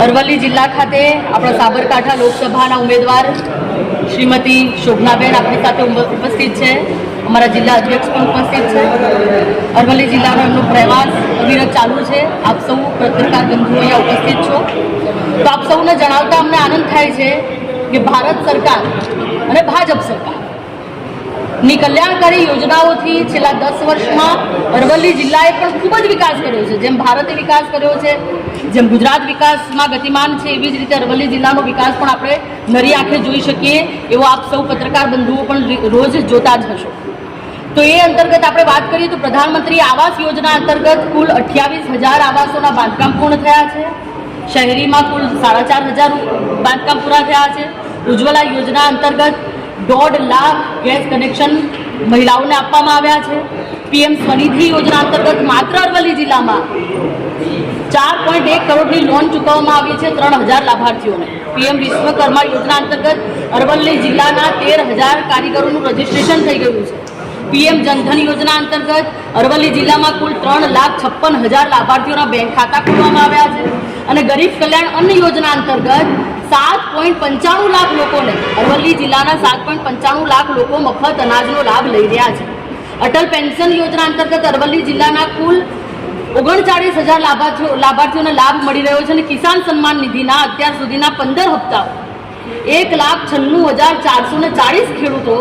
અરવલ્લી જિલ્લા ખાતે આપણા સાબરકાંઠા લોકસભાના ઉમેદવાર શ્રીમતી શોભનાબેન આપણી સાથે ઉપસ્થિત છે. અમારા જિલ્લા અધ્યક્ષ પણ ઉપસ્થિત છે. અરવલ્લી જિલ્લાનો એમનો પ્રવાસ અવિરત ચાલુ છે. આપ સૌ પત્રકાર બંધુઓ અહીંયા ઉપસ્થિત છો. તો આપ સૌને જણાવતા અમને આનંદ થાય છે કે ભારત સરકાર અને ભાજપ સરકાર ની કલ્યાણકારી યોજનાઓથી છેલ્લા 10 વર્ષમાં અરવલ્લી જિલ્લાએ પણ ખૂબ જ વિકાસ કર્યો છે. જેમ ભારતે વિકાસ કર્યો છે, જેમ ગુજરાત વિકાસમાં ગતિમાન છે, એવી જ રીતે અરવલ્લી જિલ્લાનો વિકાસ પણ આપણે નરી આંખે જોઈ શકીએ એવો આપ સૌ પત્રકાર બંધુઓ પણ રોજ જોતા જ હશો. તો એ અંતર્ગત આપણે વાત કરીએ તો પ્રધાનમંત્રી આવાસ યોજના અંતર્ગત કુલ 28,000 આવાસોના બાંધકામ પૂર્ણ થયા છે. શહેરીમાં કુલ 4,500 બાંધકામ પૂરા થયા છે. ઉજ્જવલા યોજના અંતર્ગત 1.5 લાખ ગેસ કનેક્શન મહિલાઓને આપવામાં આવ્યા છે. પીએમ સ્વનિધિ યોજના અંતર્ગત માત્ર અરવલ્લી જિલ્લામાં 4.1 કરોડની લોન ચૂકવવામાં આવી છે 3,000 લાભાર્થીઓને. પીએમ વિશ્વકર્મા યોજના અંતર્ગત અરવલ્લી જિલ્લાના 13,000 કારીગરોનું રજીસ્ટ્રેશન થઈ ગયું છે. પીએમ જનધન યોજના અંતર્ગત અરવલ્લી જિલ્લામાં કુલ 3,56,000 લાભાર્થીઓના બેંક ખાતા ખોલવામાં આવ્યા છે. અને ગરીબ કલ્યાણ અન્ન યોજના અંતર્ગત 7.95 લાખ લોકોને, અરવલ્લી જિલ્લાના 7.95 લાખ લોકો મફત અનાજનો લાભ લઈ રહ્યા છે. અટલ પેન્શન યોજના અંતર્ગત અરવલ્લી જિલ્લાના કુલ 39,000 લાભાર્થીઓને લાભ મળી રહ્યો છે. અને કિસાન સન્માન નિધિના અત્યાર સુધીના 15 હપ્તાઓ 1,96,440 ખેડૂતો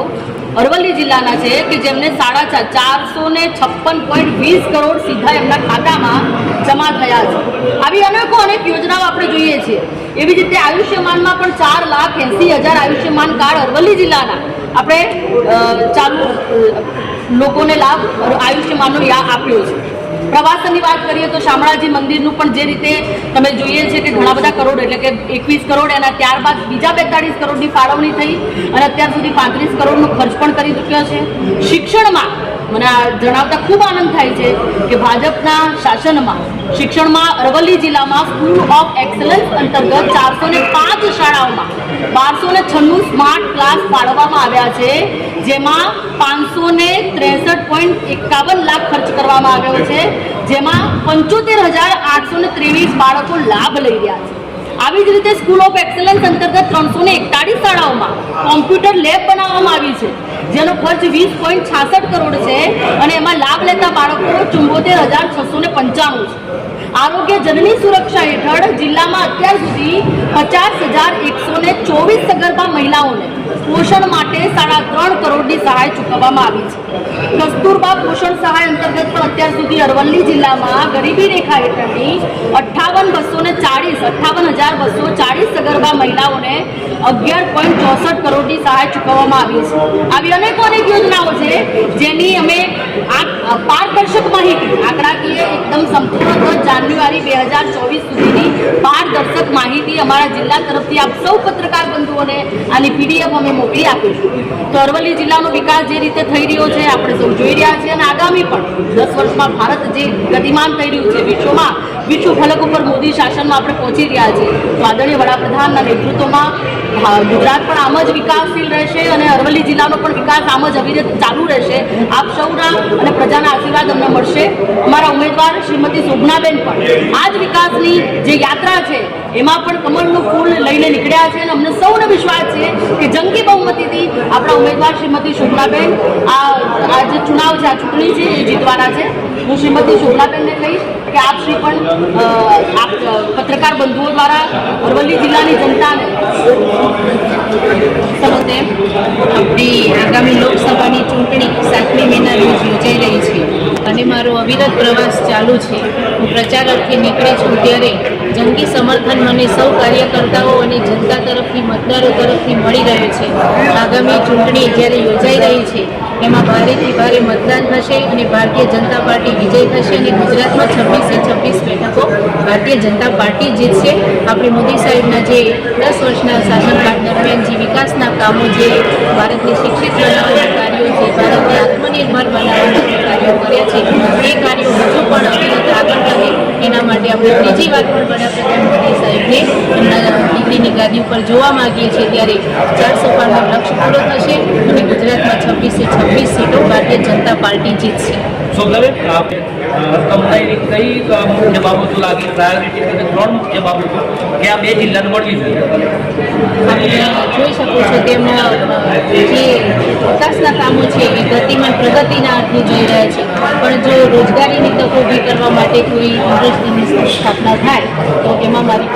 અરવલ્લી જિલ્લાના છે કે જેમને 456.20 કરોડ સીધા એમના ખાતામાં જમા થયા છે. આવી અનેક યોજનાઓ આપણે જોઈએ છીએ. એવી જ રીતે આયુષ્યમાનમાં પણ 4,80,000 આયુષ્યમાન કાર્ડ અરવલ્લી જિલ્લાના આપણે ચાલુ લોકોને લાભ આયુષ્યમાનનો આપ્યો છે. પ્રવાસનની વાત કરીએ તો શામળાજી મંદિરનું પણ જે રીતે તમે જોઈએ છે કે ઘણા બધા કરોડ, એટલે કે 21 કરોડ, એના ત્યારબાદ બીજા 42 કરોડની ફાળવણી થઈ અને અત્યાર સુધી 35 કરોડનો ખર્ચ પણ કરી ચૂક્યો છે. શિક્ષણમાં મને જણાવતા ખૂબ આનંદ થાય છે કે ભાજપના શાસનમાં શિક્ષણમાં અરવલ્લી જિલ્લામાં સ્કૂલ ઓફ એક્સલન્સ અંતર્ગત 405 શાળાઓમાં 1296 સ્માર્ટ ક્લાસ ફાળવવામાં આવ્યા છે, જેમાં 563.51 લાખ ખર્ચ કરવામાં આવ્યો છે, જેમાં 75,823 બાળકો લાભ લઈ રહ્યા છે. આવી જ રીતે સ્કૂલ ઓફ એક્સલન્સ અંતર્ગત 341 શાળાઓમાં કોમ્પ્યુટર લેબ બનાવવામાં આવી છે, જેનો ખર્ચ 20.66 કરોડ છે અને એમાં લાભ લેતા બાળકો 74,695 છે. આરોગ્ય જનની સુરક્ષા હેઠળ જિલ્લામાં અત્યાર સુધી 50,124 સગર્ભા મહિલાઓને પોષણ માટે 3.5 કરોડની સહાય ચૂકવવામાં આવી છે. કસ્તુરબા પોષણ સહાય અંતર્ગત પણ અત્યાર સુધી અરવલ્લી જિલ્લામાં ગરીબી રેખા હેઠળની 58,240 સગર્ભા મહિલાઓને 11.64 કરોડની સહાય ચૂકવવામાં આવી છે. આવી અનેક યોજનાઓ છે જેની અમે પારદર્શક માહિતી, આંકડાકીય એકદમ સંપૂર્ણ જાન્યુઆરી 2024 સુધીની પારદર્શક માહિતી અમારા જિલ્લા તરફથી આપ સૌ પત્રકાર બંધુઓને આની પીડીએફ અમે મોકલી આપીશું. તો અરવલ્લી જિલ્લાનો વિકાસ જે રીતે થઈ રહ્યો છે આપણે સૌ જોઈ રહ્યા છીએ અને આગામી પણ 10 વર્ષમાં ભારત જે ગતિમાન થઈ રહ્યું છે, વિશ્વ ફલક ઉપર મોદી શાસનમાં આપણે પહોંચી રહ્યા છીએ. તો આદરણીય વડાપ્રધાનના નેતૃત્વમાં ગુજરાત પણ આમ જ વિકાસશીલ રહેશે અને અરવલ્લી જિલ્લાનો પણ વિકાસ આમ જ અવિરત ચાલુ રહેશે. આપ સૌના અને પ્રજાના આશીર્વાદ અમને મળશે. અમારા ઉમેદવાર શ્રીમતી શોભનાબેન પણ આ જ વિકાસની જે યાત્રા છે એમાં પણ કમળનું ફૂલ લઈને નીકળ્યા છે અને અમને સૌને વિશ્વાસ છે કે જંગી બહુમતીથી આપણા ઉમેદવાર શ્રીમતી શોભનાબેન આ જે ચુનાવ છે, આ ચૂંટણી છે, એ જીતવાના છે. હું શ્રીમતી શોભનાબેનને કહીશ કે આપ શ્રી પણ પત્રકાર બંધુઓ દ્વારા અરવલ્લી જિલ્લાની જનતાને આપણી આગામી લોકસભાની ચૂંટણી 7મી મેના રોજ યોજાઈ રહી છે અને મારો અવિરત પ્રવાસ ચાલુ છે. હું પ્રચાર અર્થે નીકળી છું ત્યારે જંગી સમર્થન મને સૌ કાર્યકર્તાઓ અને જનતા તરફથી, મતદારો તરફથી મળી રહ્યો છે. આગામી ચૂંટણી જ્યારે યોજાઈ રહી છે એમાં ભારેથી ભારે મતદાન થશે અને ભારતીય જનતા પાર્ટી વિજય થશે અને ગુજરાતમાં 26 બેઠકો ભારતીય જનતા પાર્ટી જીતશે. આપણે મોદી સાહેબના જે 10 વર્ષના શાસનકાળ દરમિયાન જે વિકાસના કામો, જે ભારતને શિક્ષિત બનાવવાના કાર્યો છે, ભારતને આત્મનિર્ભર બનાવવાના કાર્યો કર્યા છે, એ કાર્યો હજુ પણ અવિરત આગળ રહે એના માટે આપણે ત્રીજી વાર પણ વડાપ્રધાન મોદી સાહેબને એમના દીકરીની ગાદી ઉપર જોવા માંગીએ છીએ ત્યારે 400 પારનો લક્ષ્ય પૂરો થશે અને ગુજરાતમાં 26 સીટો ભારતીય જનતા પાર્ટી જીતશે. શોભનાબેન, તમને કઈ મુખ્ય બાબતો લાગી પ્રાયોરિટી અને 3 મુખ્ય બાબતો કે આ 2 જિલ્લાને મળવી જોઈએ? આપણે જોઈ શકો છો તેમાં જે વિકાસના કામો છે એ ગતિમાન પ્રગતિના અર્થે જઈ રહ્યા છે, પણ જો રોજગારીની તકો ઊભી કરવા માટે કોઈ ઇન્ડસ્ટ્રીની સ્થાપના થાય તો એમાં મારી